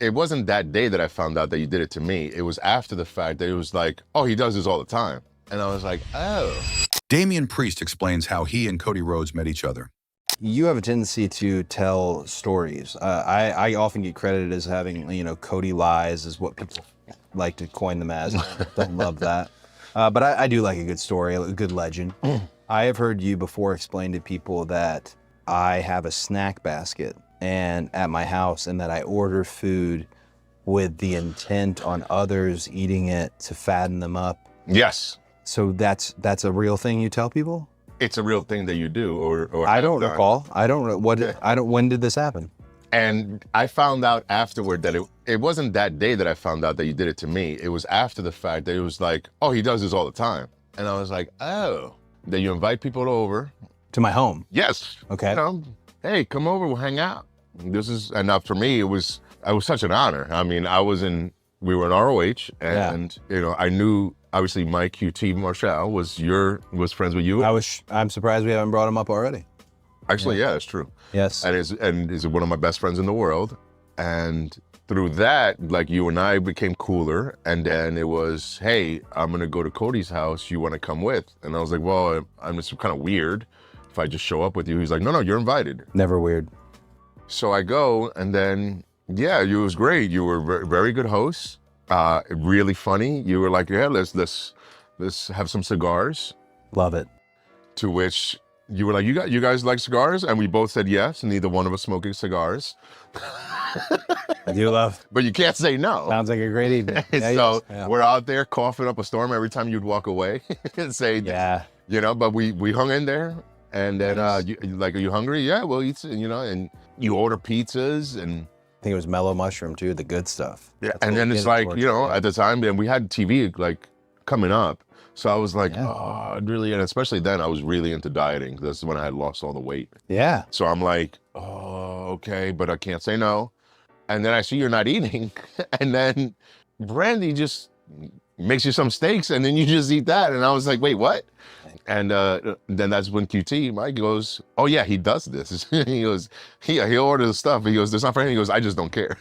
it wasn't that day that I found out that you did it to me. It was after the fact that it was like, oh, he does this all the time. And I was like, oh. Damien Priest explains how he and Cody Rhodes met each other. You have a tendency to tell stories. I often get credited as having, Cody lies is what people like to coin them as. Don't love that. But I do like a good story, a good legend. I have heard you before explain to people that I have a snack basket and at my house, and that I order food with the intent on others eating it to fatten them up. Yes. So that's a real thing you tell people? It's a real thing that you do, or I don't recall. I don't know when did this happen? And I found out afterward that it wasn't that day that I found out that you did it to me. It was after the fact that it was like, oh, he does this all the time. And I was like, oh, that you invite people over. To my home? Yes. Okay. Hey, come over, we'll hang out. And now for me, it was such an honor. I mean, we were in ROH, and I knew obviously Mike QT Marshall was friends with you. I'm surprised we haven't brought him up already. Actually, yeah, it's true. Yes. And is one of my best friends in the world. And through that, like, you and I became cooler. And then it was, hey, I'm gonna go to Cody's house. You wanna come with? And I was like, well, I'm just kind of weird if I just show up with you. He's like, no, you're invited. Never weird. So I go, and then, yeah, it was great. You were very good host, really funny. You were like, yeah, let's have some cigars. Love it. To which you were like, you guys like cigars? And we both said yes, neither one of us smoking cigars. I do love. But you can't say no. Sounds like a great evening. So we're out there coughing up a storm every time you'd walk away and say, yeah. But we hung in there. And then, are you hungry? Yeah, we'll eat, and you order pizzas, and I think it was mellow mushroom too, the good stuff. Yeah, and then it's like, at the time, and we had TV like coming up. So I was like, oh, really, and especially then I was really into dieting. That's when I had lost all the weight. Yeah. So I'm like, oh, okay, but I can't say no. And then I see you're not eating, and then Brandy just makes you some steaks, and then you just eat that. And I was like, wait, what? And then that's when Mike goes, oh yeah, he does this. He goes, he'll order the stuff. He goes, there's not for him. He goes, I just don't care.